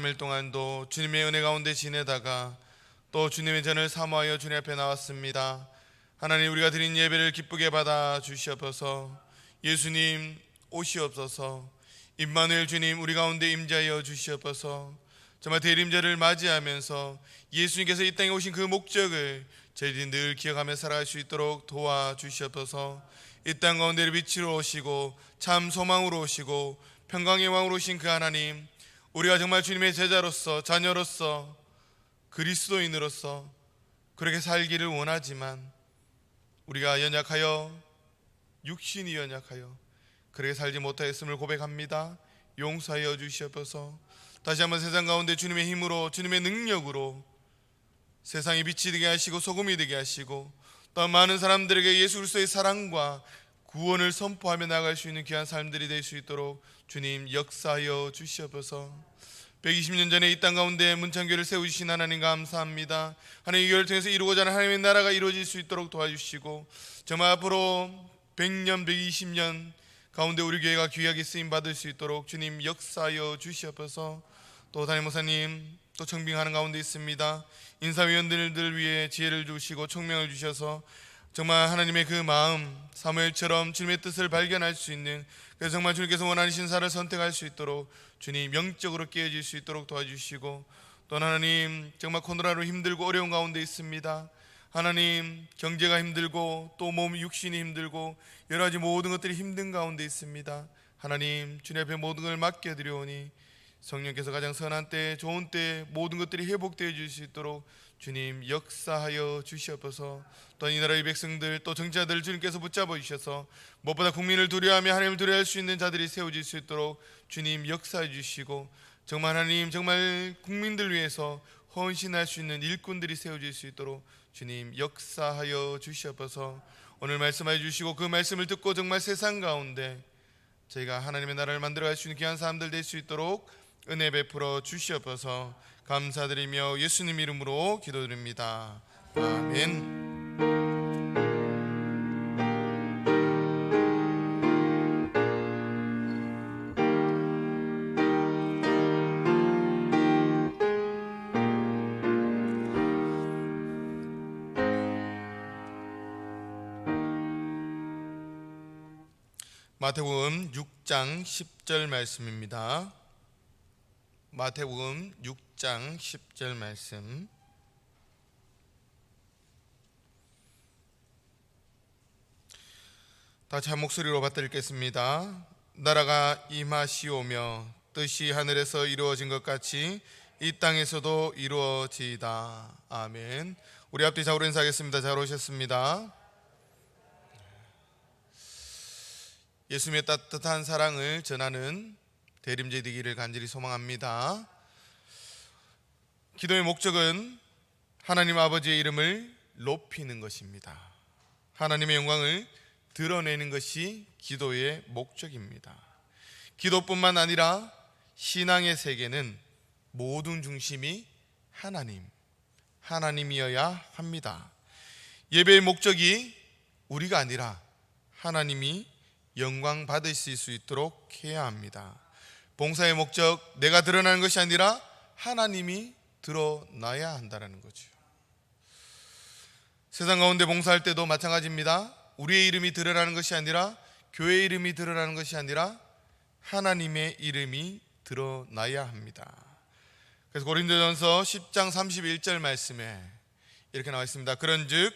3일 동안도 주님의 은혜 가운데 지내다가 또 주님의 전을 사모하여 주님 앞에 나왔습니다. 하나님, 우리가 드린 예배를 기쁘게 받아 주시옵소서. 예수님 오시옵소서. 임마누엘 주님 우리 가운데 임재하여 주시옵소서. 정말 대림절을 맞이하면서 예수님께서 이 땅에 오신 그 목적을 저희들이 늘 기억하며 살아갈 수 있도록 도와주시옵소서. 이 땅 가운데 빛으로 오시고 참 소망으로 오시고 평강의 왕으로 오신 그 하나님, 우리가 정말 주님의 제자로서, 자녀로서, 그리스도인으로서 그렇게 살기를 원하지만 우리가 연약하여, 육신이 연약하여 그렇게 살지 못하였음을 고백합니다. 용서하여 주시옵소서. 다시 한번 세상 가운데 주님의 힘으로, 주님의 능력으로 세상이 빛이 되게 하시고 소금이 되게 하시고 또 많은 사람들에게 예수 그리스도의 사랑과 구원을 선포하며 나아갈 수 있는 귀한 삶들이 될 수 있도록 주님 역사하여 주시옵소서. 120년 전에 이 땅 가운데 문창교회를 세우신 하나님 감사합니다. 하나님, 이 교회를 통해서 이루고자 하는 하나님의 나라가 이루어질 수 있도록 도와주시고 정말 앞으로 100년, 120년 가운데 우리 교회가 귀하게 쓰임받을 수 있도록 주님 역사하여 주시옵소서. 또 담임 목사님 또 청빙하는 가운데 있습니다. 인사위원들을 위해 지혜를 주시고 총명을 주셔서 정말 하나님의 그 마음, 사무엘처럼 주님의 뜻을 발견할 수 있는, 그래서 정말 주님께서 원하는 신사를 선택할 수 있도록 주님 영적으로 깨어질 수 있도록 도와주시고, 또 하나님 정말 코로나로 힘들고 어려운 가운데 있습니다. 하나님, 경제가 힘들고 또 몸 육신이 힘들고 여러 가지 모든 것들이 힘든 가운데 있습니다. 하나님, 주님 앞에 모든 걸 맡겨드려오니 성령께서 가장 선한 때, 좋은 때 모든 것들이 회복되어 줄 수 있도록 주님 역사하여 주시옵소서. 또 이 나라의 백성들, 또 정치자들 주님께서 붙잡아 주셔서 무엇보다 국민을 두려워하며 하나님을 두려워할 수 있는 자들이 세워질 수 있도록 주님 역사해 주시고, 정말 하나님, 정말 국민들 위해서 헌신할 수 있는 일꾼들이 세워질 수 있도록 주님 역사하여 주시옵소서. 오늘 말씀해 주시고 그 말씀을 듣고 정말 세상 가운데 저희가 하나님의 나라를 만들어갈 수 있는 귀한 사람들 될 수 있도록 은혜 베풀어 주시옵소서. 감사드리며 예수님 이름으로 기도드립니다. 아멘. 마태복음 6장 10절 말씀입니다. 마태복음 6장 10절 말씀. 다시 한 목소리로 받들겠습니다. 나라가 임하시오며 뜻이 하늘에서 이루어진 것 같이 이 땅에서도 이루어지이다. 아멘. 우리 앞뒤 좌우로 인사하겠습니다. 잘 오셨습니다. 예수님의 따뜻한 사랑을 전하는 대림제 되기를 간절히 소망합니다. 기도의 목적은 하나님 아버지의 이름을 높이는 것입니다. 하나님의 영광을 드러내는 것이 기도의 목적입니다. 기도뿐만 아니라 신앙의 세계는 모든 중심이 하나님이어야 합니다. 예배의 목적이 우리가 아니라 하나님이 영광 받으실 수 있도록 해야 합니다. 봉사의 목적, 내가 드러나는 것이 아니라 하나님이 드러나야 한다는 거죠. 세상 가운데 봉사할 때도 마찬가지입니다. 우리의 이름이 드러나는 것이 아니라, 교회의 이름이 드러나는 것이 아니라 하나님의 이름이 드러나야 합니다. 그래서 고린도전서 10장 31절 말씀에 이렇게 나와 있습니다. 그런즉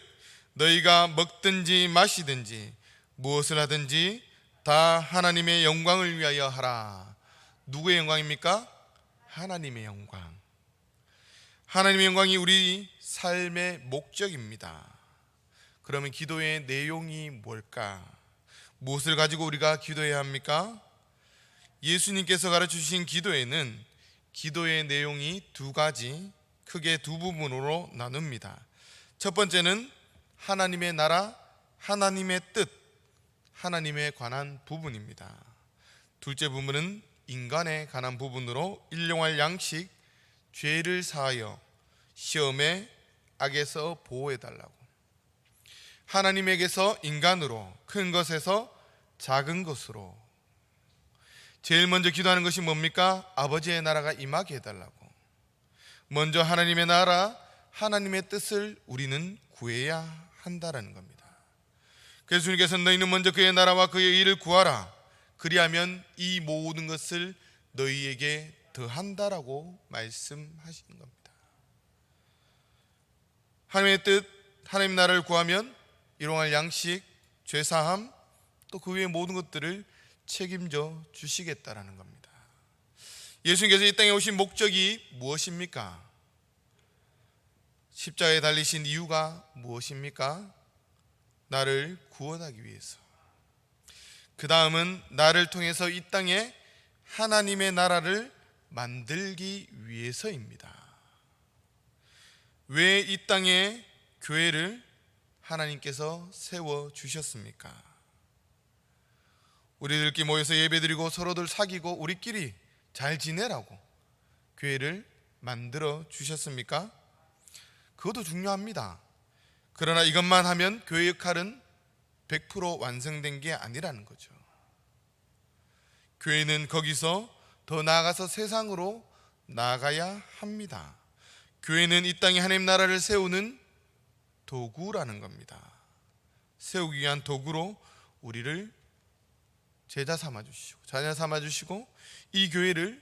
너희가 먹든지 마시든지 무엇을 하든지 다 하나님의 영광을 위하여 하라. 누구의 영광입니까? 하나님의 영광. 하나님의 영광이 우리 삶의 목적입니다. 그러면 기도의 내용이 뭘까? 무엇을 가지고 우리가 기도해야 합니까? 예수님께서 가르쳐주신 기도에는 기도의 내용이 두 가지, 크게 두 부분으로 나눕니다. 첫 번째는 하나님의 나라, 하나님의 뜻, 하나님에 관한 부분입니다. 둘째 부분은 인간에 관한 부분으로 일용할 양식, 죄를 사하여 시험에 악에서 보호해달라고, 하나님에게서 인간으로, 큰 것에서 작은 것으로, 제일 먼저 기도하는 것이 뭡니까? 아버지의 나라가 임하게 해달라고. 먼저 하나님의 나라, 하나님의 뜻을 우리는 구해야 한다라는 겁니다. 그래서 주님께서 너희는 먼저 그의 나라와 그의 일을 구하라. 그리하면 이 모든 것을 너희에게 더한다라고 말씀하시는 겁니다. 하나님의 뜻, 하나님의 나라를 구하면 일용할 양식, 죄사함, 또 그 외의 모든 것들을 책임져 주시겠다라는 겁니다. 예수님께서 이 땅에 오신 목적이 무엇입니까? 십자가에 달리신 이유가 무엇입니까? 나를 구원하기 위해서. 그 다음은 나를 통해서 이 땅에 하나님의 나라를 만들기 위해서입니다. 왜 이 땅에 교회를 하나님께서 세워주셨습니까? 우리들끼리 모여서 예배드리고 서로들 사귀고 우리끼리 잘 지내라고 교회를 만들어 주셨습니까? 그것도 중요합니다. 그러나 이것만 하면 교회 역할은 100% 완성된 게 아니라는 거죠. 교회는 거기서 더 나아가서 세상으로 나아가야 합니다. 교회는 이 땅에 하나님 나라를 세우는 도구라는 겁니다. 세우기 위한 도구로 우리를 제자 삼아 주시고 자녀 삼아 주시고 이 교회를,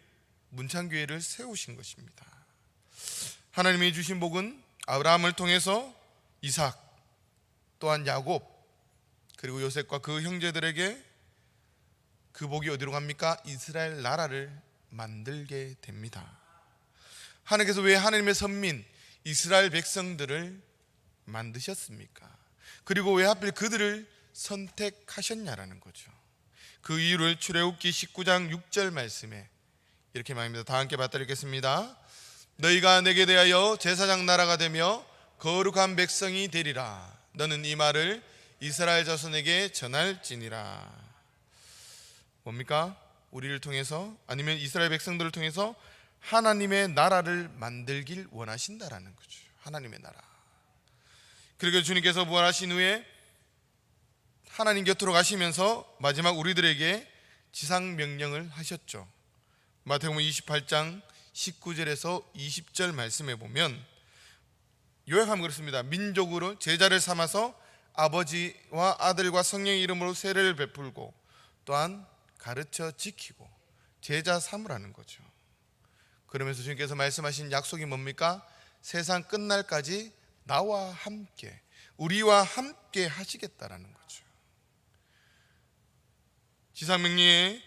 문창교회를 세우신 것입니다. 하나님이 주신 복은 아브라함을 통해서 이삭, 또한 야곱, 그리고 요셉과 그 형제들에게 그 복이 어디로 갑니까? 이스라엘 나라를 만들게 됩니다. 하나님께서 왜 하나님의 선민 이스라엘 백성들을 만드셨습니까? 그리고 왜 하필 그들을 선택하셨냐라는 거죠. 그 이유를 출애굽기 19장 6절 말씀에 이렇게 말합니다. 다 함께 받들겠습니다. 너희가 내게 대하여 제사장 나라가 되며 거룩한 백성이 되리라. 너는 이 말을 이스라엘 자손에게 전할지니라. 뭡니까? 우리를 통해서, 아니면 이스라엘 백성들을 통해서 하나님의 나라를 만들길 원하신다라는 거죠. 하나님의 나라. 그리고 주님께서 부활하신 후에 하나님 곁으로 가시면서 마지막 우리들에게 지상 명령을 하셨죠. 마태복음 28장 19절에서 20절 말씀에 보면 요약하면 그렇습니다. 민족으로 제자를 삼아서 아버지와 아들과 성령의 이름으로 세례를 베풀고 또한 가르쳐 지키고 제자 삼으라는 거죠. 그러면서 주님께서 말씀하신 약속이 뭡니까? 세상 끝날까지 나와 함께, 우리와 함께 하시겠다라는 거죠. 지상명령이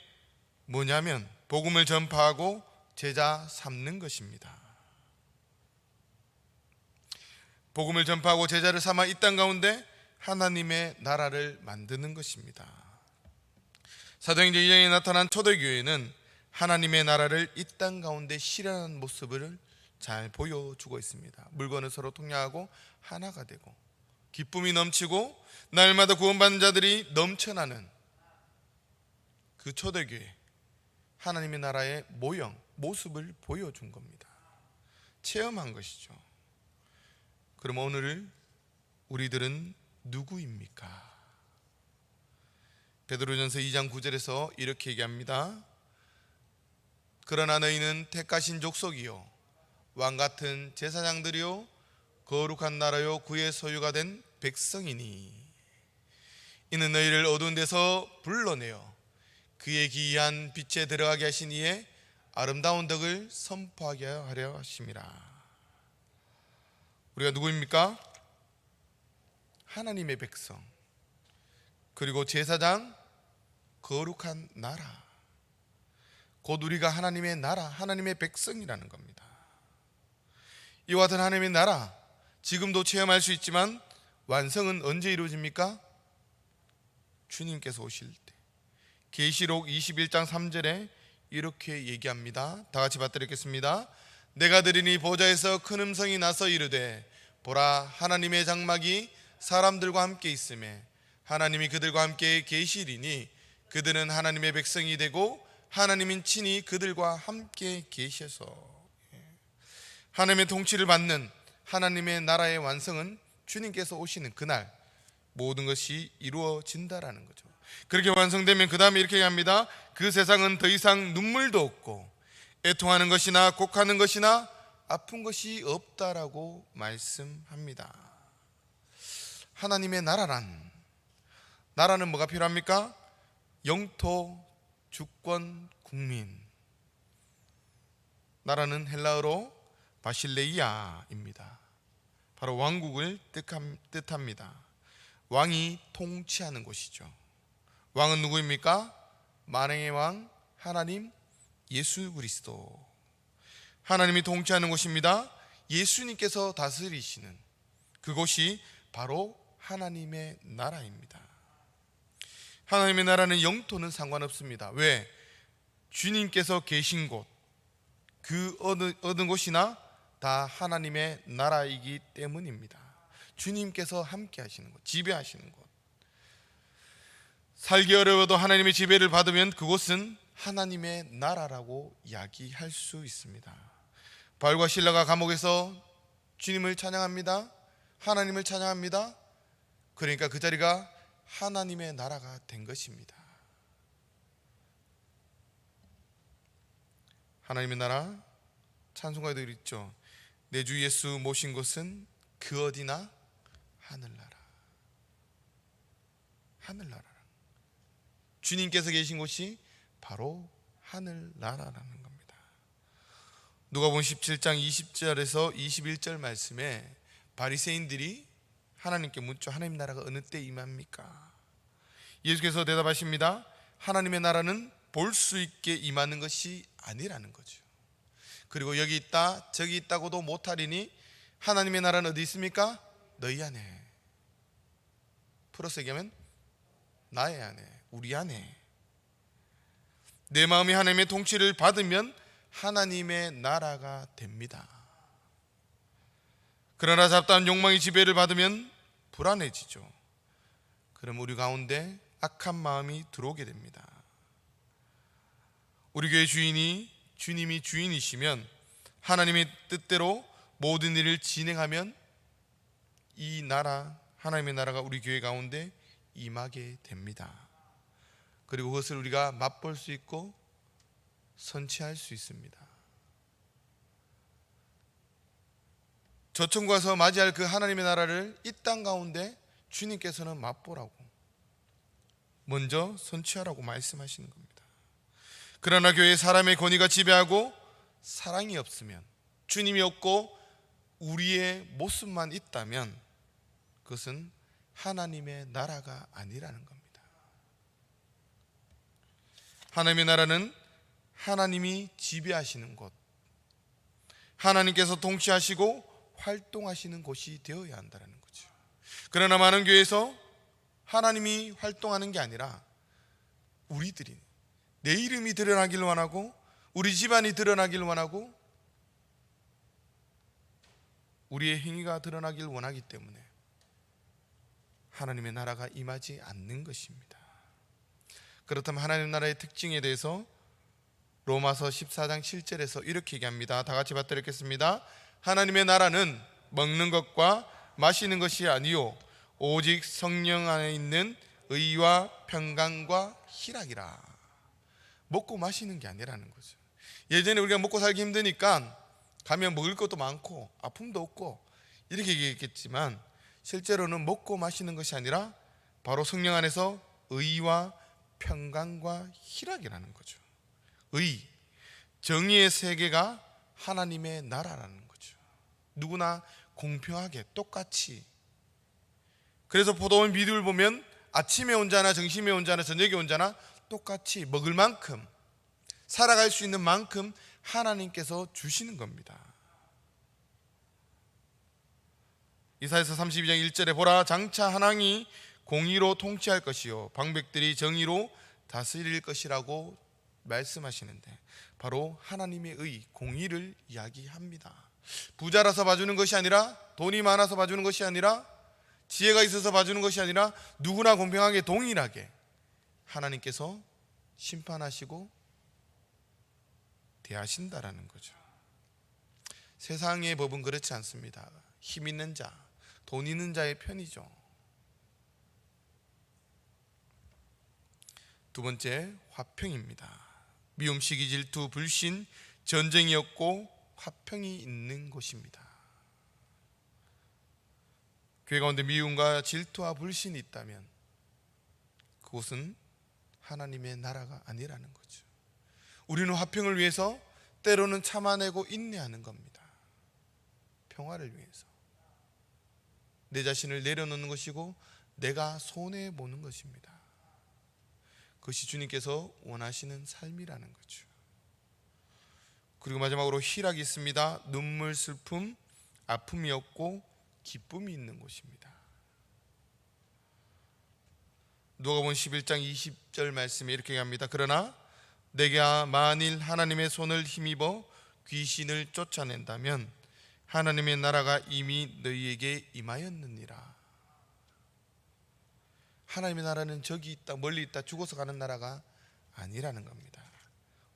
뭐냐면 복음을 전파하고 제자 삼는 것입니다. 복음을 전파하고 제자를 삼아 이 땅 가운데 하나님의 나라를 만드는 것입니다. 사도행전 2장에 나타난 초대교회는 하나님의 나라를 이 땅 가운데 실현하는 모습을 잘 보여주고 있습니다. 물건을 서로 통용하고 하나가 되고 기쁨이 넘치고 날마다 구원받는 자들이 넘쳐나는 그 초대교회, 하나님의 나라의 모형, 모습을 보여준 겁니다. 체험한 것이죠. 그럼 오늘 우리들은 누구입니까? 베드로전서 2장 9절에서 이렇게 얘기합니다. 그러나 너희는 택하신 족속이요 왕같은 제사장들이요 거룩한 나라요 그의 소유가 된 백성이니 이는 너희를 어두운 데서 불러내어 그의 기이한 빛에 들어가게 하신 이의 아름다운 덕을 선포하게 하려 하심이라. 우리가 누구입니까? 하나님의 백성, 그리고 제사장, 거룩한 나라, 곧 우리가 하나님의 나라, 하나님의 백성이라는 겁니다. 이와 같은 하나님의 나라 지금도 체험할 수 있지만 완성은 언제 이루어집니까? 주님께서 오실 때. 계시록 21장 3절에 이렇게 얘기합니다. 다 같이 받들겠습니다. 내가 들으니 보좌에서 큰 음성이 나서 이르되 보라 하나님의 장막이 사람들과 함께 있음에 하나님이 그들과 함께 계시리니 그들은 하나님의 백성이 되고 하나님인 친히 그들과 함께 계셔서. 하나님의 통치를 받는 하나님의 나라의 완성은 주님께서 오시는 그날 모든 것이 이루어진다라는 거죠. 그렇게 완성되면 그 다음에 이렇게 합니다. 그 세상은 더 이상 눈물도 없고 애통하는 것이나 곡하는 것이나 아픈 것이 없다라고 말씀합니다. 하나님의 나라는 뭐가 필요합니까? 영토, 주권, 국민. 나라는 헬라어로 바실레이아입니다. 바로 왕국을 뜻합니다. 왕이 통치하는 곳이죠. 왕은 누구입니까? 만왕의 왕 하나님 예수 그리스도. 하나님이 통치하는 곳입니다. 예수님께서 다스리시는 그곳이 바로 하나님의 나라입니다. 하나님의 나라는 영토는 상관없습니다. 왜? 주님께서 계신 곳, 그 어느 곳이나 다 하나님의 나라이기 때문입니다. 주님께서 함께 하시는 곳, 지배하시는 곳. 살기 어려워도 하나님의 지배를 받으면 그곳은 하나님의 나라라고 이야기할 수 있습니다. 바울과 실라가 감옥에서 주님을 찬양합니다. 하나님을 찬양합니다. 그러니까 그 자리가 하나님의 나라가 된 것입니다. 하나님의 나라 찬송가에도 있죠. 내 주 예수 모신 곳은 그 어디나 하늘나라. 하늘나라. 주님께서 계신 곳이 바로 하늘나라라는 겁니다. 누가복음 17장 20절에서 21절 말씀에 바리새인들이 하나님께 묻죠. 하나님 나라가 어느 때 임합니까? 예수께서 대답하십니다. 하나님의 나라는 볼 수 있게 임하는 것이 아니라는 거죠. 그리고 여기 있다 저기 있다고도 못하리니 하나님의 나라는 어디 있습니까? 너희 안에. 풀어서 얘기하면 나의 안에, 우리 안에. 내 마음이 하나님의 통치를 받으면 하나님의 나라가 됩니다. 그러나 잡다한 욕망의 지배를 받으면 불안해지죠. 그럼 우리 가운데 악한 마음이 들어오게 됩니다. 우리 교회 주님이 주인이시면 하나님의 뜻대로 모든 일을 진행하면 이 나라, 하나님의 나라가 우리 교회 가운데 임하게 됩니다. 그리고 그것을 우리가 맛볼 수 있고 선취할 수 있습니다. 저천국 가서 맞이할 그 하나님의 나라를 이 땅 가운데 주님께서는 맛보라고, 먼저 선취하라고 말씀하시는 겁니다. 그러나 교회에 사람의 권위가 지배하고 사랑이 없으면, 주님이 없고 우리의 모습만 있다면 그것은 하나님의 나라가 아니라는 겁니다. 하나님의 나라는 하나님이 지배하시는 곳, 하나님께서 통치하시고 활동하시는 곳이 되어야 한다는 거죠. 그러나 많은 교회에서 하나님이 활동하는 게 아니라 우리들이 내 이름이 드러나길 원하고 우리 집안이 드러나길 원하고 우리의 행위가 드러나길 원하기 때문에 하나님의 나라가 임하지 않는 것입니다. 그렇다면 하나님의 나라의 특징에 대해서 로마서 14장 7절에서 이렇게 얘기합니다. 다 같이 받들어 읽겠습니다. 하나님의 나라는 먹는 것과 마시는 것이 아니요 오직 성령 안에 있는 의와 평강과 희락이라. 먹고 마시는 게 아니라는 거죠. 예전에 우리가 먹고 살기 힘드니까 가면 먹을 것도 많고 아픔도 없고 이렇게 얘기했겠지만 실제로는 먹고 마시는 것이 아니라 바로 성령 안에서 의와 평강과 희락이라는 거죠. 의, 정의의 세계가 하나님의 나라라는 거죠. 누구나 공평하게 똑같이. 그래서 포도원 비유를 보면 아침에 온 자나 점심에 온 자나 저녁에 온 자나 똑같이 먹을 만큼, 살아갈 수 있는 만큼 하나님께서 주시는 겁니다. 이사야서 32장 1절에 보라 장차 하나님이 공의로 통치할 것이요 방백들이 정의로 다스릴 것이라고 말씀하시는데 바로 하나님의 의, 공의를 이야기합니다. 부자라서 봐주는 것이 아니라, 돈이 많아서 봐주는 것이 아니라, 지혜가 있어서 봐주는 것이 아니라 누구나 공평하게 동일하게 하나님께서 심판하시고 대하신다라는 거죠. 세상의 법은 그렇지 않습니다. 힘 있는 자, 돈 있는 자의 편이죠. 두 번째, 화평입니다. 미움, 시기, 질투, 불신, 전쟁이 없고 화평이 있는 곳입니다. 교회 가운데 미움과 질투와 불신이 있다면 그곳은 하나님의 나라가 아니라는 거죠. 우리는 화평을 위해서 때로는 참아내고 인내하는 겁니다. 평화를 위해서 내 자신을 내려놓는 것이고 내가 손해보는 것입니다. 그것이 주님께서 원하시는 삶이라는 거죠. 그리고 마지막으로 희락이 있습니다. 눈물, 슬픔, 아픔이 없고 기쁨이 있는 곳입니다. 누가복음 11장 20절 말씀에 이렇게 합니다. 그러나 내가 만일 하나님의 손을 힘입어 귀신을 쫓아낸다면 하나님의 나라가 이미 너희에게 임하였느니라. 하나님의 나라는 저기 있다, 멀리 있다, 죽어서 가는 나라가 아니라는 겁니다.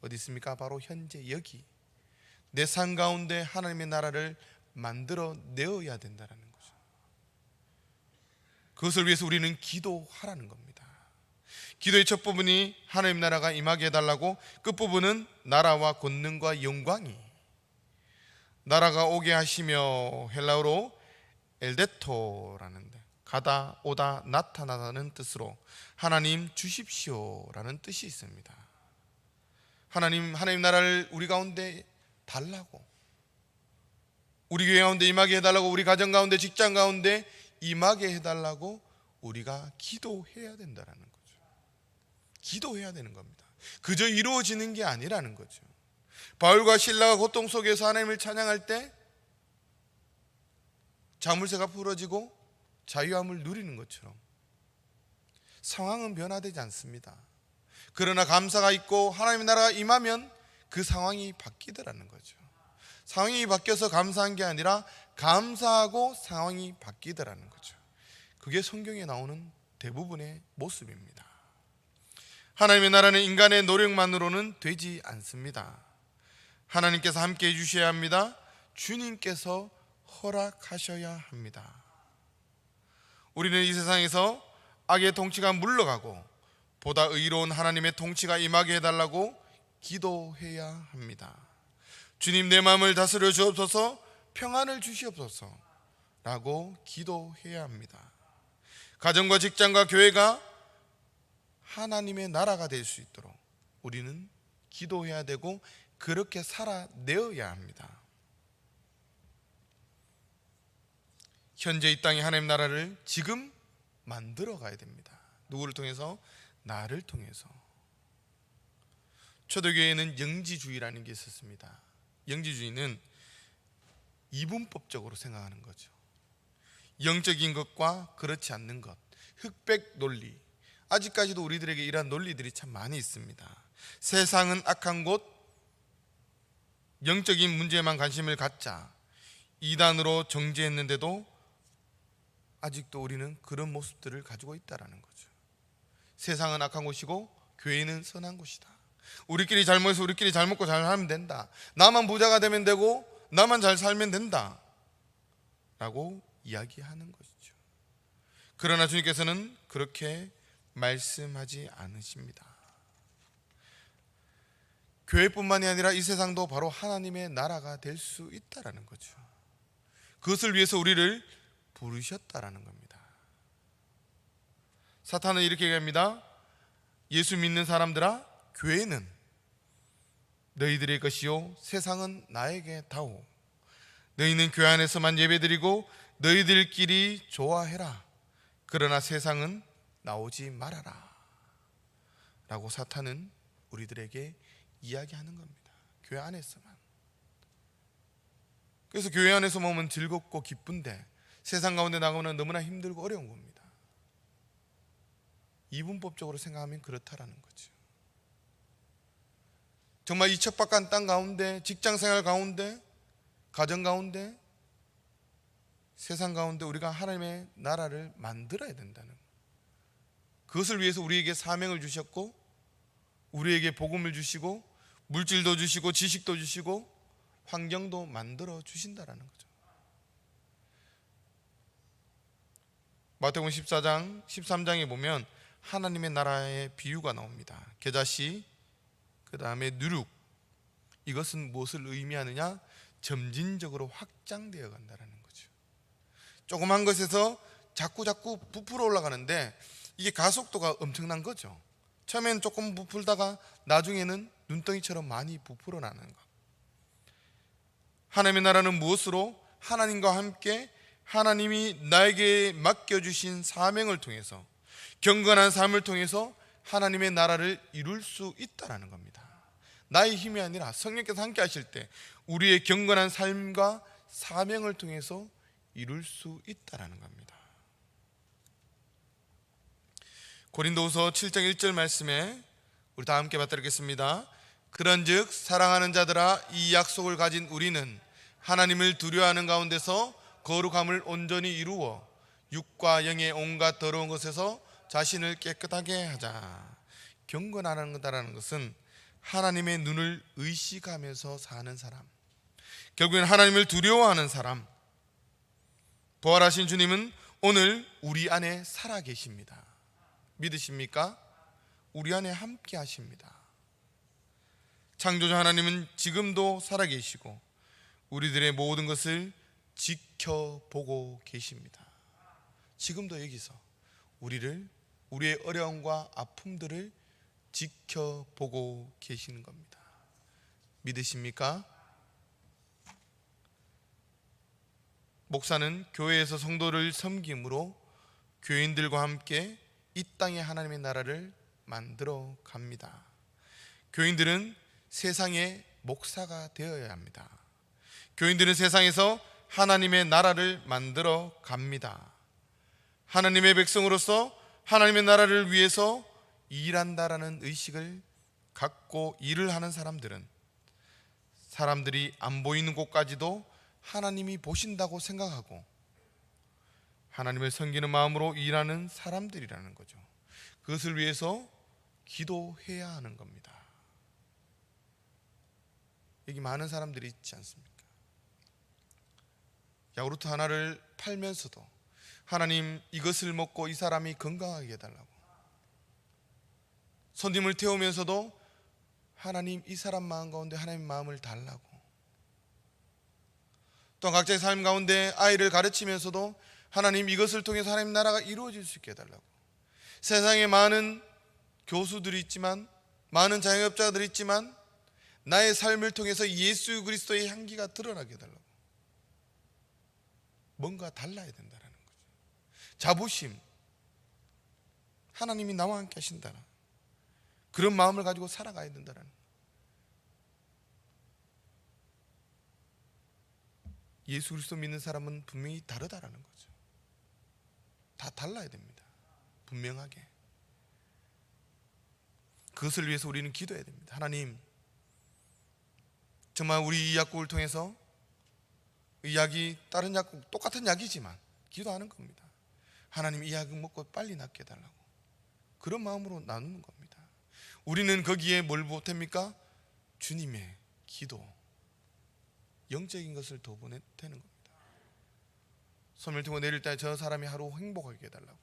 어디 있습니까? 바로 현재 여기 내 삶 가운데 하나님의 나라를 만들어 내어야 된다는 거죠. 그것을 위해서 우리는 기도하라는 겁니다. 기도의 첫 부분이 하나님 나라가 임하게 해달라고, 끝부분은 나라와 권능과 영광이, 나라가 오게 하시며 헬라어로 엘데토라는데 가다, 오다, 나타나다는 뜻으로 하나님 주십시오라는 뜻이 있습니다. 하나님 나라를 우리 가운데 달라고, 우리 교회 가운데 임하게 해달라고, 우리 가정 가운데, 직장 가운데 임하게 해달라고 우리가 기도해야 된다는 거죠. 기도해야 되는 겁니다. 그저 이루어지는 게 아니라는 거죠. 바울과 실라가 고통 속에서 하나님을 찬양할 때 자물쇠가 풀어지고 자유함을 누리는 것처럼 상황은 변화되지 않습니다. 그러나 감사가 있고 하나님의 나라가 임하면 그 상황이 바뀌더라는 거죠. 상황이 바뀌어서 감사한 게 아니라 감사하고 상황이 바뀌더라는 거죠. 그게 성경에 나오는 대부분의 모습입니다. 하나님의 나라는 인간의 노력만으로는 되지 않습니다. 하나님께서 함께 해주셔야 합니다. 주님께서 허락하셔야 합니다. 우리는 이 세상에서 악의 통치가 물러가고 보다 의로운 하나님의 통치가 임하게 해달라고 기도해야 합니다. 주님, 내 마음을 다스려 주옵소서, 평안을 주시옵소서 라고 기도해야 합니다. 가정과 직장과 교회가 하나님의 나라가 될 수 있도록 우리는 기도해야 되고 그렇게 살아내어야 합니다. 현재 이 땅의 하나님 나라를 지금 만들어 가야 됩니다. 누구를 통해서? 나를 통해서. 초대교회에는 영지주의라는 게 있었습니다. 영지주의는 이분법적으로 생각하는 거죠. 영적인 것과 그렇지 않는 것, 흑백 논리. 아직까지도 우리들에게 이러한 논리들이 참 많이 있습니다. 세상은 악한 곳, 영적인 문제에만 관심을 갖자, 이단으로 정죄했는데도 아직도 우리는 그런 모습들을 가지고 있다는 거죠. 세상은 악한 곳이고 교회는 선한 곳이다. 우리끼리 잘 모여서 우리끼리 잘 먹고 잘 살면 된다. 나만 부자가 되면 되고 나만 잘 살면 된다 라고 이야기하는 것이죠. 그러나 주님께서는 그렇게 말씀하지 않으십니다. 교회뿐만이 아니라 이 세상도 바로 하나님의 나라가 될 수 있다는 거죠. 그것을 위해서 우리를 부르셨다라는 겁니다. 사탄은 이렇게 얘기합니다. 예수 믿는 사람들아, 교회는 너희들의 것이요 세상은 나에게 다오. 너희는 교회 안에서만 예배드리고 너희들끼리 좋아해라. 그러나 세상은 나오지 말아라 라고 사탄은 우리들에게 이야기하는 겁니다. 교회 안에서만. 그래서 교회 안에서 보면 즐겁고 기쁜데 세상 가운데 나가면 너무나 힘들고 어려운 겁니다. 이분법적으로 생각하면 그렇다라는 거죠. 정말 이 척박한 땅 가운데, 직장생활 가운데, 가정 가운데, 세상 가운데 우리가 하나님의 나라를 만들어야 된다는 거예요. 그것을 위해서 우리에게 사명을 주셨고 우리에게 복음을 주시고 물질도 주시고 지식도 주시고 환경도 만들어 주신다라는 거죠. 마태복음 14장 13장에 보면 하나님의 나라의 비유가 나옵니다. 겨자씨, 그 다음에 누룩. 이것은 무엇을 의미하느냐? 점진적으로 확장되어 간다는 거죠. 조그만 것에서 자꾸 부풀어 올라가는데 이게 가속도가 엄청난 거죠. 처음에는 조금 부풀다가 나중에는 눈덩이처럼 많이 부풀어 나는 것. 하나님의 나라는 무엇으로? 하나님과 함께 하나님이 나에게 맡겨주신 사명을 통해서, 경건한 삶을 통해서 하나님의 나라를 이룰 수 있다는 겁니다. 나의 힘이 아니라 성령께서 함께 하실 때 우리의 경건한 삶과 사명을 통해서 이룰 수 있다는 겁니다. 고린도후서 7장 1절 말씀에 우리 다 함께 받들겠습니다. 그런즉 사랑하는 자들아, 이 약속을 가진 우리는 하나님을 두려워하는 가운데서 거룩함을 온전히 이루어 육과 영의 온갖 더러운 것에서 자신을 깨끗하게 하자. 경건하다는 것은 하나님의 눈을 의식하면서 사는 사람, 결국엔 하나님을 두려워하는 사람. 부활하신 주님은 오늘 우리 안에 살아 계십니다. 믿으십니까? 우리 안에 함께 하십니다. 창조주 하나님은 지금도 살아 계시고 우리들의 모든 것을 지켜보고 계십니다. 지금도 여기서 우리의 어려움과 아픔들을 지켜보고 계시는 겁니다. 믿으십니까? 목사는 교회에서 성도를 섬김으로 교인들과 함께 이 땅에 하나님의 나라를 만들어 갑니다. 교인들은 세상의 목사가 되어야 합니다. 교인들은 세상에서 하나님의 나라를 만들어 갑니다. 하나님의 백성으로서 하나님의 나라를 위해서 일한다라는 의식을 갖고 일을 하는 사람들이 안 보이는 곳까지도 하나님이 보신다고 생각하고 하나님을 섬기는 마음으로 일하는 사람들이라는 거죠. 그것을 위해서 기도해야 하는 겁니다. 여기 많은 사람들이 있지 않습니까? 야구르트 하나를 팔면서도 하나님, 이것을 먹고 이 사람이 건강하게 해달라고, 손님을 태우면서도 하나님, 이 사람 마음 가운데 하나님 마음을 달라고, 또 각자의 삶 가운데 아이를 가르치면서도 하나님, 이것을 통해서 하나님 나라가 이루어질 수 있게 해달라고, 세상에 많은 교수들이 있지만, 많은 자영업자들이 있지만 나의 삶을 통해서 예수 그리스도의 향기가 드러나게 해달라고, 뭔가 달라야 된다는 거죠. 자부심, 하나님이 나와 함께 하신다는 그런 마음을 가지고 살아가야 된다는 거예요. 예수 그리스도 믿는 사람은 분명히 다르다라는 거죠. 다 달라야 됩니다. 분명하게. 그것을 위해서 우리는 기도해야 됩니다. 하나님, 정말 우리 이 약국을 통해서, 이 약이 다른 약국 똑같은 약이지만 기도하는 겁니다. 하나님, 이 약을 먹고 빨리 낫게 해달라고, 그런 마음으로 나누는 겁니다. 우리는 거기에 뭘 보탭니까? 주님의 기도, 영적인 것을 더 보내는 겁니다. 소멸 들고 내릴 때 저 사람이 하루 행복하게 해달라고,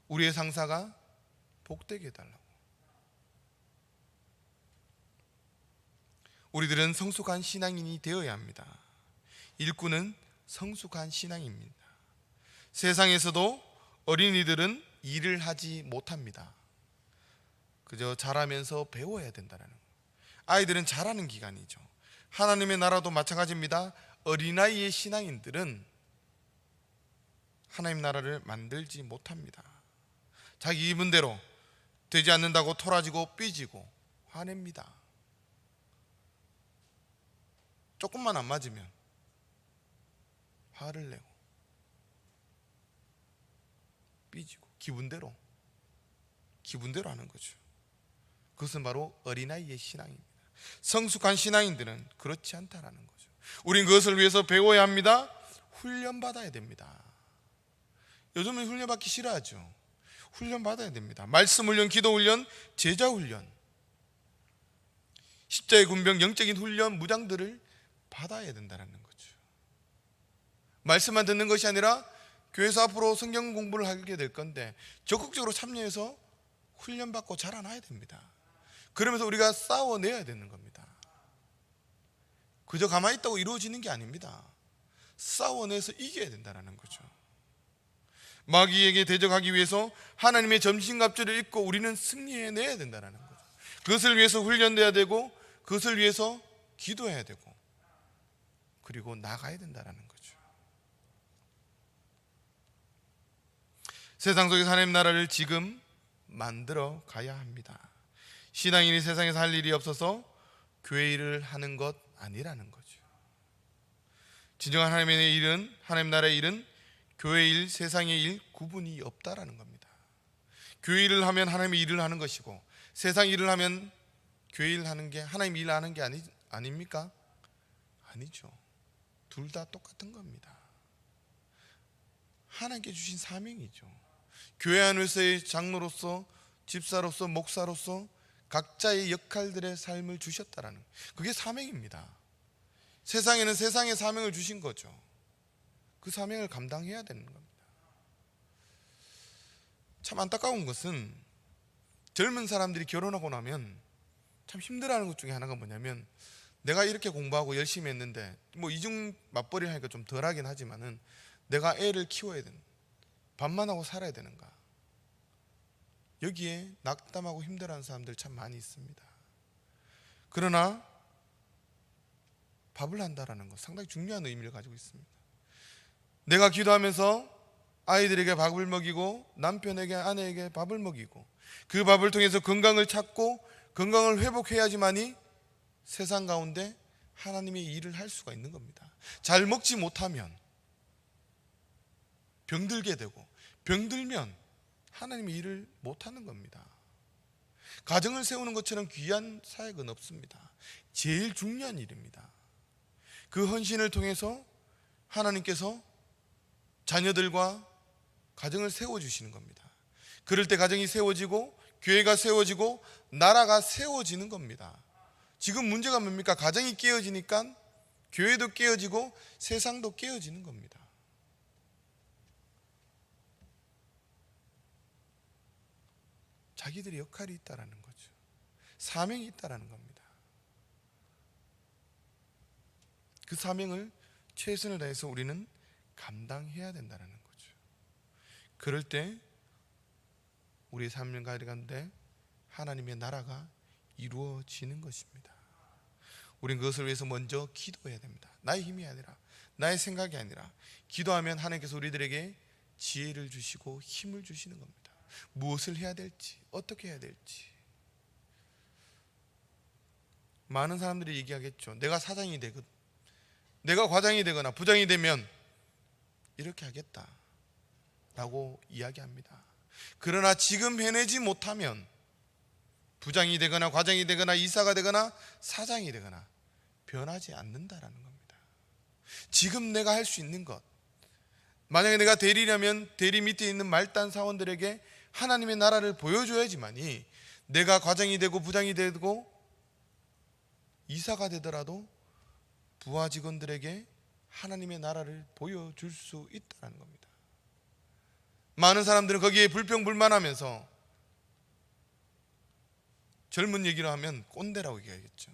우리의 상사가 복되게 해달라고. 우리들은 성숙한 신앙인이 되어야 합니다. 일꾼은 성숙한 신앙입니다. 세상에서도 어린이들은 일을 하지 못합니다. 그저 자라면서 배워야 된다는 거예요. 아이들은 자라는 기간이죠. 하나님의 나라도 마찬가지입니다. 어린아이의 신앙인들은 하나님 나라를 만들지 못합니다. 자기 이분대로 되지 않는다고 토라지고 삐지고 화냅니다. 조금만 안 맞으면 화를 내고 삐지고 기분대로 하는 거죠. 그것은 바로 어린아이의 신앙입니다. 성숙한 신앙인들은 그렇지 않다라는 거죠. 우린 그것을 위해서 배워야 합니다. 훈련받아야 됩니다. 요즘은 훈련받기 싫어하죠. 훈련받아야 됩니다. 말씀 훈련, 기도 훈련, 제자 훈련, 십자의 군병, 영적인 훈련, 무장들을 받아야 된다는 거죠. 말씀만 듣는 것이 아니라 교회에서 앞으로 성경 공부를 하게 될 건데 적극적으로 참여해서 훈련받고 자라나야 됩니다. 그러면서 우리가 싸워내야 되는 겁니다. 그저 가만히 있다고 이루어지는 게 아닙니다. 싸워내서 이겨야 된다는 거죠. 마귀에게 대적하기 위해서 하나님의 점심갑주를 입고 우리는 승리해내야 된다는 거죠. 그것을 위해서 훈련돼야 되고, 그것을 위해서 기도해야 되고, 그리고 나가야 된다는 거죠. 세상 속에서 하나님 나라를 지금 만들어 가야 합니다. 신앙인이 세상에서 할 일이 없어서 교회 일을 하는 것 아니라는 거죠. 진정한 하나님의 일은, 하나님 나라의 일은 교회 일, 세상의 일 구분이 없다라는 겁니다. 교회 일을 하면 하나님의 일을 하는 것이고, 세상 일을 하면 교회 일을 하는 게 하나님 일을 하는 게 아닙니까? 아니죠. 둘 다 똑같은 겁니다. 하나님께 주신 사명이죠. 교회 안에서의 장로로서, 집사로서, 목사로서 각자의 역할들의 삶을 주셨다라는, 그게 사명입니다. 세상에는 세상의 사명을 주신 거죠. 그 사명을 감당해야 되는 겁니다. 참 안타까운 것은 젊은 사람들이 결혼하고 나면 참 힘들어하는 것 중에 하나가 뭐냐면, 내가 이렇게 공부하고 열심히 했는데, 뭐 이중 맞벌이 하니까 좀 덜하긴 하지만은 내가 애를 키워야 되는, 밥만 하고 살아야 되는가, 여기에 낙담하고 힘들어하는 사람들 참 많이 있습니다. 그러나 밥을 한다라는 것, 상당히 중요한 의미를 가지고 있습니다. 내가 기도하면서 아이들에게 밥을 먹이고, 남편에게, 아내에게 밥을 먹이고, 그 밥을 통해서 건강을 찾고 건강을 회복해야지만이 세상 가운데 하나님의 일을 할 수가 있는 겁니다. 잘 먹지 못하면 병들게 되고, 병들면 하나님의 일을 못하는 겁니다. 가정을 세우는 것처럼 귀한 사역은 없습니다. 제일 중요한 일입니다. 그 헌신을 통해서 하나님께서 자녀들과 가정을 세워주시는 겁니다. 그럴 때 가정이 세워지고, 교회가 세워지고, 나라가 세워지는 겁니다. 지금 문제가 뭡니까? 가정이 깨어지니까 교회도 깨어지고 세상도 깨어지는 겁니다. 자기들의 역할이 있다라는 거죠. 사명이 있다라는 겁니다. 그 사명을 최선을 다해서 우리는 감당해야 된다는 거죠. 그럴 때 우리 삶 가운데 하나님의 나라가 이루어지는 것입니다. 우리는 그것을 위해서 먼저 기도해야 됩니다. 나의 힘이 아니라, 나의 생각이 아니라, 기도하면 하나님께서 우리들에게 지혜를 주시고 힘을 주시는 겁니다. 무엇을 해야 될지, 어떻게 해야 될지. 많은 사람들이 얘기하겠죠. 내가 사장이 되거든, 내가 과장이 되거나 부장이 되면 이렇게 하겠다 라고 이야기합니다. 그러나 지금 해내지 못하면 부장이 되거나 과장이 되거나 이사가 되거나 사장이 되거나 변하지 않는다라는 겁니다. 지금 내가 할 수 있는 것, 만약에 내가 대리라면 대리 밑에 있는 말단 사원들에게 하나님의 나라를 보여줘야지만이, 내가 과장이 되고 부장이 되고 이사가 되더라도 부하 직원들에게 하나님의 나라를 보여줄 수 있다는 겁니다. 많은 사람들은 거기에 불평불만하면서 젊은 얘기로 하면 꼰대라고 얘기하겠죠.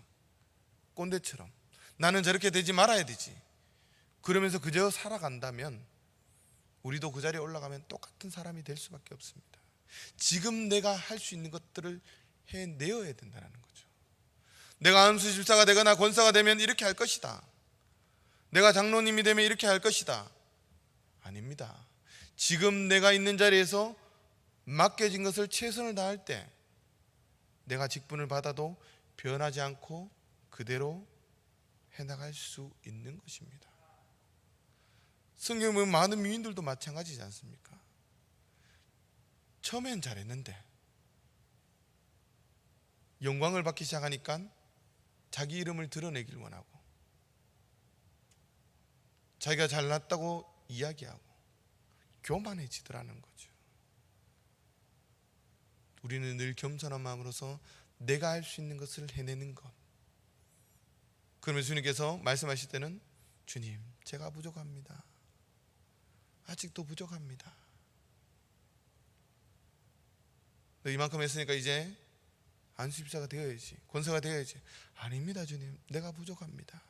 꼰대처럼 나는 저렇게 되지 말아야 되지, 그러면서 그저 살아간다면 우리도 그 자리에 올라가면 똑같은 사람이 될 수밖에 없습니다. 지금 내가 할 수 있는 것들을 해내어야 된다는 거죠. 내가 안수 집사가 되거나 권사가 되면 이렇게 할 것이다, 내가 장로님이 되면 이렇게 할 것이다, 아닙니다. 지금 내가 있는 자리에서 맡겨진 것을 최선을 다할 때 내가 직분을 받아도 변하지 않고 그대로 해나갈 수 있는 것입니다. 성경에 보면 많은 미인들도 마찬가지지 않습니까? 처음엔 잘했는데 영광을 받기 시작하니까 자기 이름을 드러내길 원하고, 자기가 잘났다고 이야기하고 교만해지더라는 거죠. 우리는 늘 겸손한 마음으로서 내가 할 수 있는 것을 해내는 것, 그러면 주님께서 말씀하실 때는 주님 제가 부족합니다, 아직도 부족합니다. 너 이만큼 했으니까 이제 안수집사가 되어야지, 권사가 되어야지. 아닙니다 주님, 내가 부족합니다.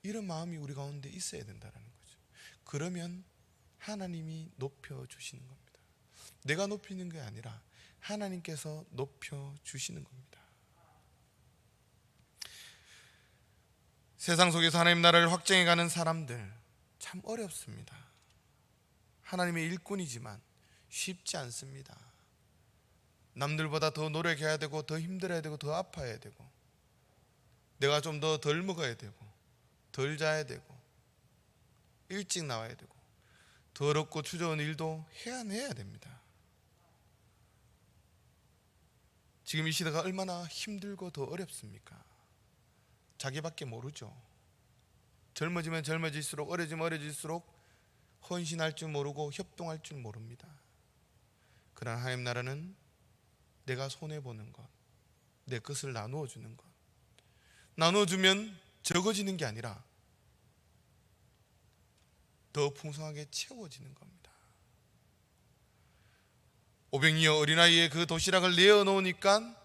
이런 마음이 우리 가운데 있어야 된다는 거죠. 그러면 하나님이 높여주시는 겁니다. 내가 높이는 게 아니라 하나님께서 높여주시는 겁니다. 세상 속에서 하나님 나라를 확장해가는 사람들 참 어렵습니다. 하나님의 일꾼이지만 쉽지 않습니다. 남들보다 더 노력해야 되고, 더 힘들어야 되고, 더 아파야 되고, 내가 좀 더 덜 먹어야 되고, 덜 자야 되고, 일찍 나와야 되고, 더럽고 추저운 일도 해야 됩니다. 지금 이 시대가 얼마나 힘들고 더 어렵습니까? 자기밖에 모르죠. 젊어지면 젊어질수록, 어려지면 어려질수록 헌신할 줄 모르고 협동할 줄 모릅니다. 그러나 하나님 나라는 내가 손해보는 것, 내 것을 나누어 주는 것, 나누어주면 적어지는 게 아니라 더 풍성하게 채워지는 겁니다. 500여 어린아이의 그 도시락을 내어놓으니까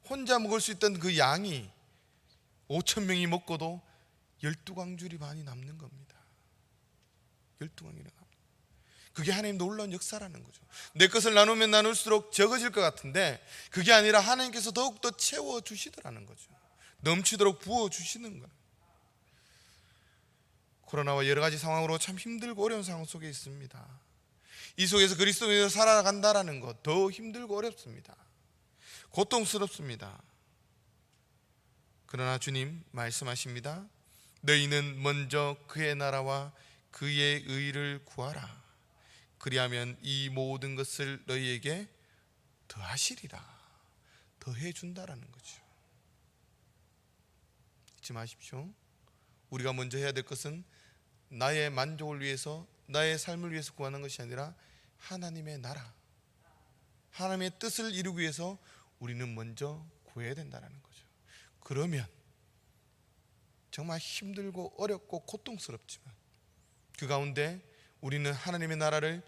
혼자 먹을 수 있던 그 양이 5,000명이 먹고도 12광줄이 반이 남는 겁니다. 12광줄이 남는. 그게 하나님 놀라운 역사라는 거죠. 내 것을 나누면 나눌수록 적어질 것 같은데 그게 아니라 하나님께서 더욱더 채워주시더라는 거죠. 넘치도록 부어주시는 거예요. 코로나와 여러 가지 상황으로 참 힘들고 어려운 상황 속에 있습니다. 이 속에서 그리스도인으로 살아간다는 것 더 힘들고 어렵습니다. 고통스럽습니다. 그러나 주님 말씀하십니다. 너희는 먼저 그의 나라와 그의 의를 구하라. 그리하면 이 모든 것을 너희에게 더하시리라. 더해준다라는 거죠. 잊지 마십시오. 우리가 먼저 해야 될 것은 나의 만족을 위해서, 나의 삶을 위해서 구하는 것이 아니라 하나님의 나라, 하나님의 뜻을 이루기 위해서 우리는 먼저 구해야 된다는 거죠. 그러면 정말 힘들고 어렵고 고통스럽지만 그 가운데 우리는 하나님의 나라를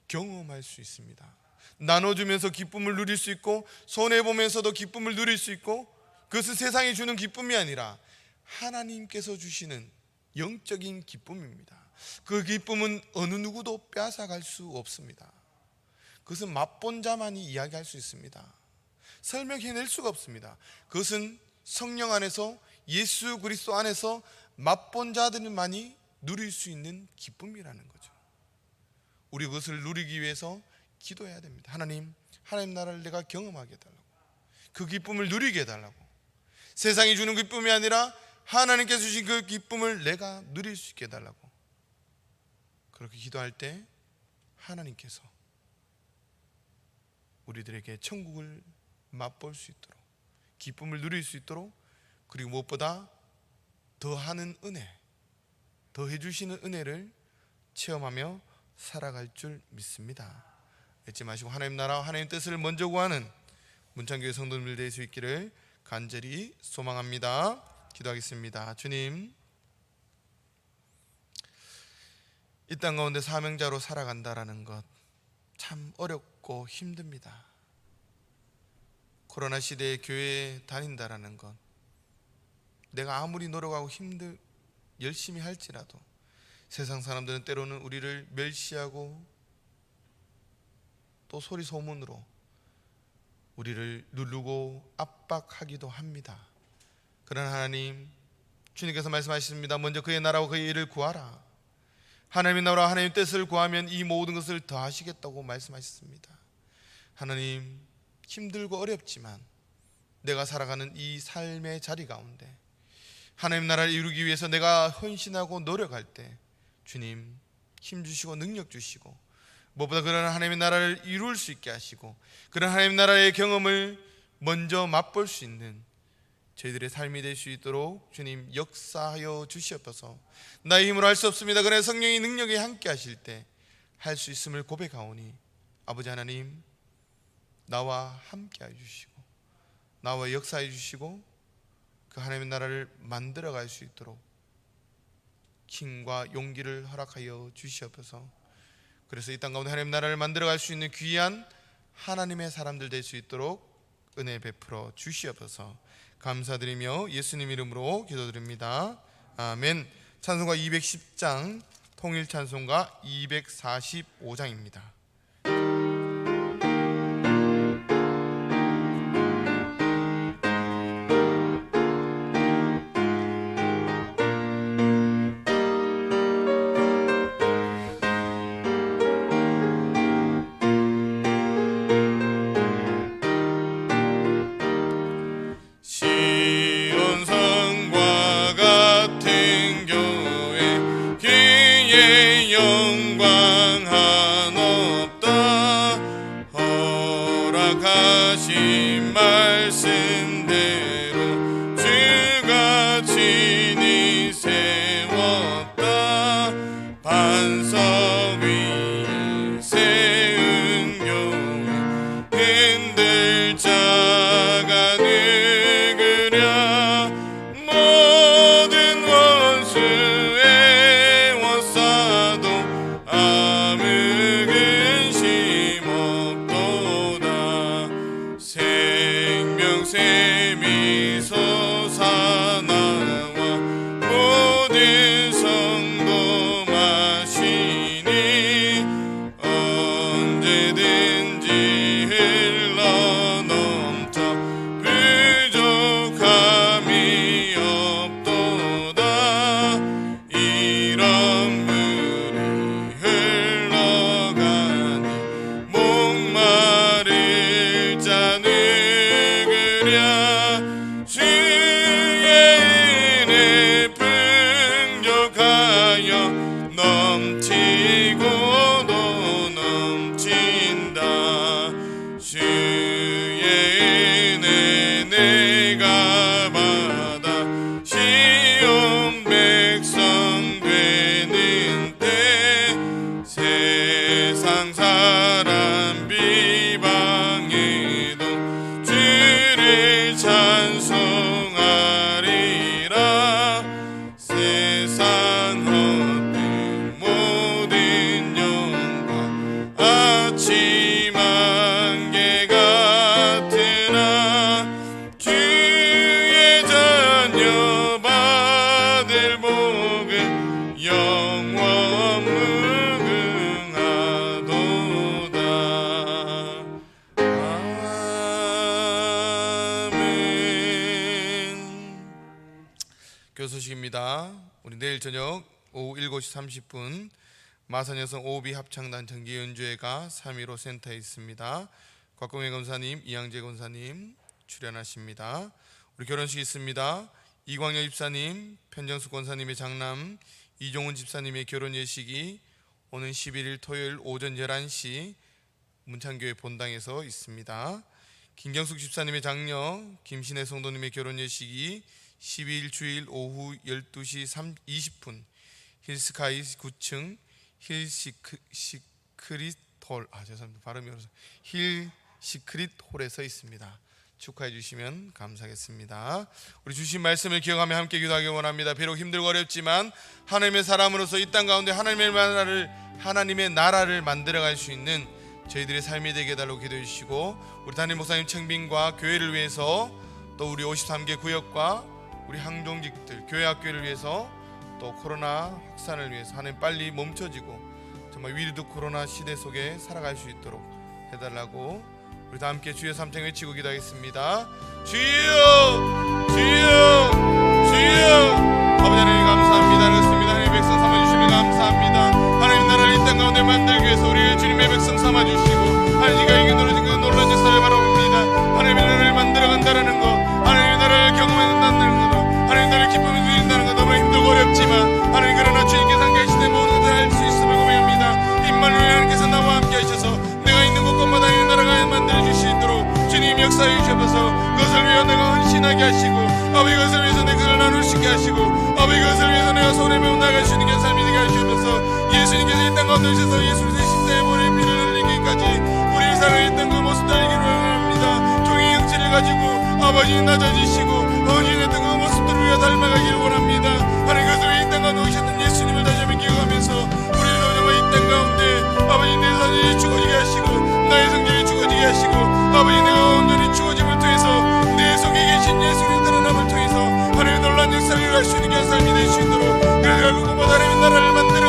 경험할 수 있습니다. 나눠주면서 기쁨을 누릴 수 있고, 손해보면서도 기쁨을 누릴 수 있고, 그것은 세상이 주는 기쁨이 아니라 하나님께서 주시는 영적인 기쁨입니다. 그 기쁨은 어느 누구도 빼앗아갈 수 없습니다. 그것은 맛본 자만이 이야기할 수 있습니다. 설명해낼 수가 없습니다. 그것은 성령 안에서, 예수 그리스도 안에서 맛본 자들만이 누릴 수 있는 기쁨이라는 거죠. 우리 그것을 누리기 위해서 기도해야 됩니다. 하나님 나라를 내가 경험하게 해달라고, 그 기쁨을 누리게 해달라고. 세상이 주는 기쁨이 아니라 하나님께서 주신 그 기쁨을 내가 누릴 수 있게 해달라고. 그렇게 기도할 때 하나님께서 우리들에게 천국을 맛볼 수 있도록, 기쁨을 누릴 수 있도록, 그리고 무엇보다 더하는 은혜, 더해 주시는 은혜를 체험하며 살아갈 줄 믿습니다. 잊지 마시고 하나님 나라와 하나님 뜻을 먼저 구하는 문창교회 성도님들 될 수 있기를 간절히 소망합니다. 기도하겠습니다. 주님, 이 땅 가운데 사명자로 살아간다라는 것 참 어렵고 힘듭니다. 코로나 시대에 교회에 다닌다라는 것, 내가 아무리 노력하고 열심히 할지라도 세상 사람들은 때로는 우리를 멸시하고 또 소리 소문으로 우리를 누르고 압박하기도 합니다. 그러나 하나님, 주님께서 말씀하셨습니다. 먼저 그의 나라와 그의 일을 구하라. 하나님의 나라와 하나님의 뜻을 구하면 이 모든 것을 더하시겠다고 말씀하셨습니다. 하나님, 힘들고 어렵지만 내가 살아가는 이 삶의 자리 가운데 하나님 나라를 이루기 위해서 내가 헌신하고 노력할 때 주님 힘주시고 능력 주시고, 무엇보다 그런 하나님의 나라를 이룰 수 있게 하시고, 그런 하나님 나라의 경험을 먼저 맛볼 수 있는 저희들의 삶이 될 수 있도록 주님 역사하여 주시옵소서. 나의 힘으로 할 수 없습니다. 그러나 성령의 능력이 함께 하실 때 할 수 있음을 고백하오니 아버지 하나님, 나와 함께 해주시고 나와 역사해 주시고 그 하나님의 나라를 만들어갈 수 있도록 힘과 용기를 허락하여 주시옵소서. 그래서 이 땅 가운데 하나님 나라를 만들어갈 수 있는 귀한 하나님의 사람들 될 수 있도록 은혜 베풀어 주시옵소서. 감사드리며 예수님 이름으로 기도드립니다. 아멘. 찬송가 210장, 통일 찬송가 245장입니다. 소식입니다. 우리 내일 저녁 오후 7시 30분 마산여성 오비 합창단 정기 연주회가 3.15 센터에 있습니다. 곽공혜 권사님, 이양재 권사님 출연하십니다. 우리 결혼식 있습니다. 이광여 집사님, 편정숙 권사님의 장남 이종훈 집사님의 결혼 예식이 오는 11일 토요일 오전 11시 문창교회 본당에서 있습니다. 김경숙 집사님의 장녀 김신혜 성도님의 결혼 예식이 12일 주일 오후 12시 20분 힐스카이 9층 힐시크릿 홀에서 있습니다. 축하해 주시면 감사하겠습니다. 우리 주신 말씀을 기억하며 함께 기도하기 원합니다. 비록 힘들고 어렵지만 하나님의 사람으로서 이 땅 가운데 하나님의 나라를 만들어갈 수 있는 저희들의 삶이 되게 해달라고 기도해 주시고, 우리 담임 목사님 청빙과 교회를 위해서, 또 우리 53개 구역과 우리 항종직들, 교회 학교를 위해서, 또 코로나 확산을 위해서 하나님 빨리 멈춰지고 정말 위드 코로나 시대 속에 살아갈 수 있도록 해달라고 우리 다 함께 주여 삼창 외치고 기도하겠습니다. 주여 주여 주여. 아버지 하나님 감사합니다. 그렇습니다. 하나님 백성 삼아주시면 감사합니다. 하나님 나라를 이 땅 가운데 만들기 위해서 우리 주님의 백성 삼아주시고 하나님 이가 이게 누려진 그 놀라운 역사를 바라봅니다. 하나님의 나라를 만들어간다는 것, 하나님의 나라를 경험한다는 것, 하나님 나라를 기쁨을 누린다는 것 너무 힘들고 어렵지만 하나님 그러나 주님께서 함께 하시되 모든 것을 할 수 있음을 고백합니다. 임마누엘 하나님께서 나와 함께 하셔서 내가 있는 곳곳마다 이 나라가 만들어질 수 있도록 주님 역사해 주셔서 그것을 위해 내가 헌신하게 하시고, 아버지 그것을 위해서 내 그를 나눌 수 있게 하시고, 아버지 그것을 위해서 내가 손에 매우 나갈 수 있는 삶이 되게 하시면서 예수님께서 이 땅 가운데 오셔서 예수님의 십자가의 머리에 피를 흘리기까지 우리 살아있던 그 모습 달리기를 원합니다. 종의 형체를 가지고 아버지 낮아지시고 헌신했던 그 모습들을 위해 닮아가기를 원합니다. 하나님 그것을 위해 이 땅 가운데 오셨던 예수님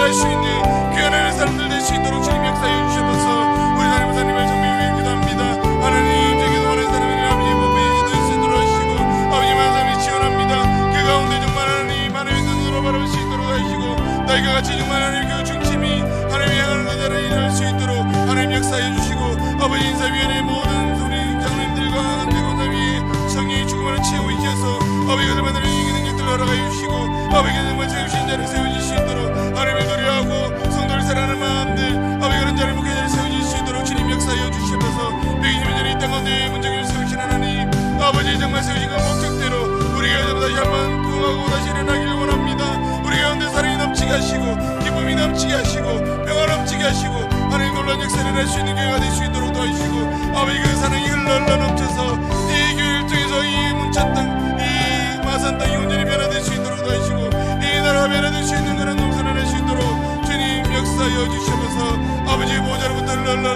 살아갈 수 있는 귀한 하나님의 사람들 될 수 있도록 주님 역사해 주셔서 우리 하나님 사님을 정말 위해 기도합니다. 하나님 저기 원하는 사람을 아버지 몸에 기도할 수 있도록 하시고 아버지 말씀이 지원합니다. 그 가운데 정말 하나님 하나님의 눈으로 바라볼 수 있도록 하시고 나이가 같이 정말 하나님 그 중심이 하나님이 향하는 자를 일할 수 있도록 하나님 역사해 주시고 아버지 인사위원회 모든 우리 장로님들과 대권사위의 성령의 죽음을 채우고 계셔서 아버지 그들 만나는 이 능력들 허락하여 주시고 아버지 정말 세우신 자를 세워줄 수 있도록 하나님을 노래하고 성도를 사랑하는 마음들 아버지 그런 자를 목회자를 세워줄 수 있도록 주님 역사하여 주시면서 120년 전에 이 땅 가운데 문정을 세우신 하나님 아버지 정말 세우신 그 목적대로 우리가 다시 한번 구하고 다시 일어나기를 원합니다. 우리 가운데 사랑이 넘치게 하시고 기쁨이 넘치게 하시고 평화 넘치게 하시고 하나님 놀라운 역사를 할 수 있는 교회가 될 수 있도록 도와주시고 아버지 그 사랑이 흘러 넘쳐서 이 교회를 통해서 이 문천 땅, 이 마산 땅이 온전히 변화될 수 있도록 도와주시고 이 나라가 변화될 수 있는 그런 농사를 할 수 있도록 주님 역사하여 주시면서 아버지 보좌로부터 흘러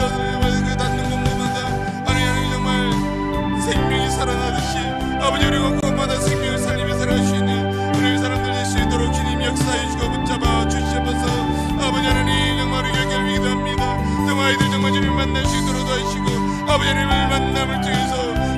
그 닿는 곳마다 하나님 정말 생명이 살아나듯이 아버지 우리가 그곳마다 생명을 살리며 살아갈 수 있는 우리 사람들 될 수 있도록 주님 역사해 주시고 붙잡아 주시면서 아버지 하나님 정말 우리 교회를 위기합니다. 정말 아이들 정말 주님 만날 수 있도록 도와주시고 아버지 하나님을 만남을 통해서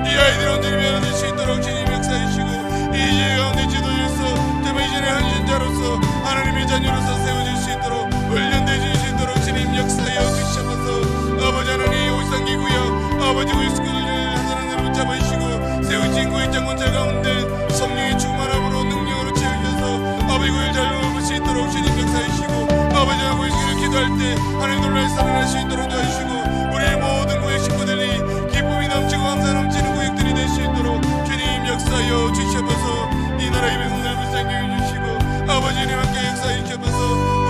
이 아이들 온전히 변화될 수 있도록 주님 역사해 주시고 이 지혜 가운데 지도자로서 정말 이전의 헌신자로서 하나님의 자녀로서 세워질 수 있도록 훈련되어 줄 수 있도록 주님 역사해 주시면서 아버지 하나님 오상기구역 아버지 우스쿨을 하나님을 붙잡아 주시고 세우신 구의 장군자 가운데 성령의 충만함으로 능력으로 채우셔서 아버지 구를 잘 먹을 수 있도록 주님 역사해 주시고 아버지 하고 있기를 기도할 때 하나님 놀라운 살아날 수 있도록 도와주시고 우리 모든 구역 식구들이 기쁨이 넘치고 감사 넘치는 구역들이 될 수 있도록 주님 역사하여 주시옵소서. 이 나라의 백성들을 불쌍히 주시고 아버지 주님 함께 역사해 주시옵소서.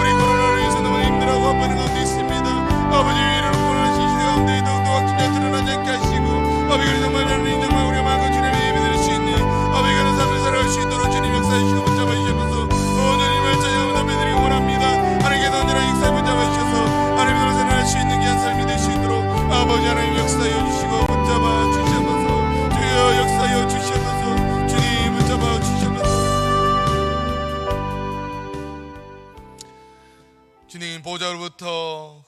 우리 코로나로 인해서 너무 힘들어하고 아파하는 가운데 있습니다. 아버지 이런 코로나 시대 가운데 더욱더 확진자 드러나지 않게 하시고 아버지 그래서 정말 하나님 정말 우리가 마음과 주님의 예배드릴 수 있는 아버지 그런 삶을 살아갈 수 있도록 주님 역사해 주시고 붙잡아 주시옵소서. 주님을 찬양하며 예배드리기 원합니다. 하나님께서 언제나 역사에 붙잡아 주셔서 하나님으로 살아갈 수 있는 귀한 삶이 될 수 있도록 아버지 하나님 역사해 주시고 붙잡아 주시옵소서. 주여 역사해 주시옵소서. 주님 붙잡아 주시옵소서. 주님 보좌로부터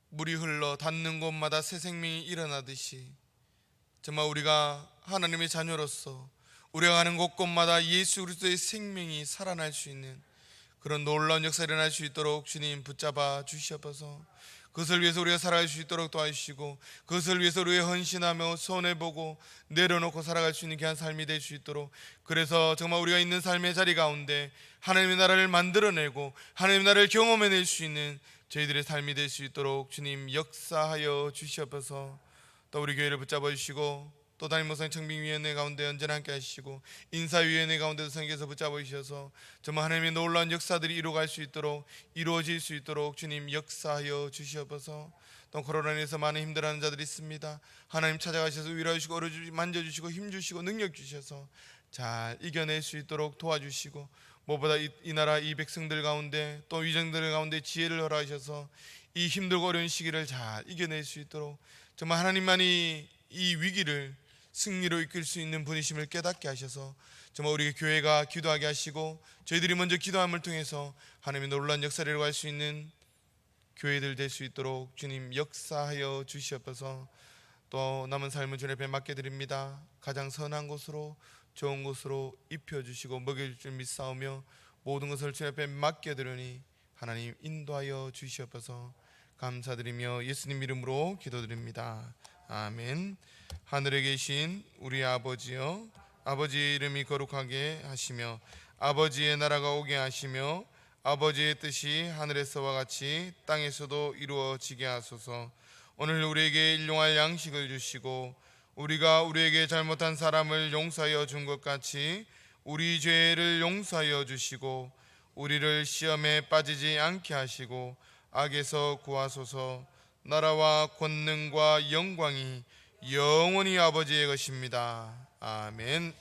물이 흘러 닿는 곳마다 새 생명이 일어나듯이 정말 우리가 하나님의 자녀로서 우리가 가는 곳곳마다 예수 그리스도의 생명이 살아날 수 있는 그런 놀라운 역사가 일어날 수 있도록 주님 붙잡아 주시옵소서. 그것을 위해서 우리가 살아갈 수 있도록 도와주시고 그것을 위해서 우리가 헌신하며 손해보고 내려놓고 살아갈 수 있는 귀한 삶이 될 수 있도록 그래서 정말 우리가 있는 삶의 자리 가운데 하나님의 나라를 만들어내고 하나님의 나라를 경험해낼 수 있는 저희들의 삶이 될 수 있도록 주님 역사하여 주시옵소서. 또 우리 교회를 붙잡아 주시고 또 담임목사님 청빙위원회 가운데 언제나 함께 하시고 인사위원회 가운데도 성경에서 붙잡아 주셔서 정말 하나님의 놀라운 역사들이 이루어갈 수 있도록 이루어질 수 있도록 주님 역사하여 주시옵소서. 또 코로나로 인해서 많은 힘들어하는 자들이 있습니다. 하나님 찾아가셔서 위로해 주시고 어루주시고 만져주시고 힘주시고 능력 주셔서 잘 이겨낼 수 있도록 도와주시고 무엇보다 이 나라 이 백성들 가운데 또 위정들 가운데 지혜를 허락하셔서 이 힘들고 어려운 시기를 잘 이겨낼 수 있도록 정말 하나님만이 이 위기를 승리로 이끌 수 있는 분이심을 깨닫게 하셔서 정말 우리 교회가 기도하게 하시고 저희들이 먼저 기도함을 통해서 하나님의 놀라운 역사를 이루어갈 수 있는 교회들 될 수 있도록 주님 역사하여 주시옵소서. 또 남은 삶을 주님 앞에 맡겨드립니다. 가장 선한 곳으로 좋은 곳으로 입혀주시고 먹여줄 줄 믿사오며 모든 것을 주님 앞에 맡겨드리니 하나님 인도하여 주시옵소서. 감사드리며 예수님 이름으로 기도드립니다. 아멘. 하늘에 계신 우리 아버지여, 아버지의 이름이 거룩하게 하시며 아버지의 나라가 오게 하시며 아버지의 뜻이 하늘에서와 같이 땅에서도 이루어지게 하소서. 오늘 우리에게 일용할 양식을 주시고 우리가 우리에게 잘못한 사람을 용서하여 준 것 같이 우리 죄를 용서하여 주시고 우리를 시험에 빠지지 않게 하시고 악에서 구하소서. 나라와 권능과 영광이 영원히 아버지의 것입니다. 아멘.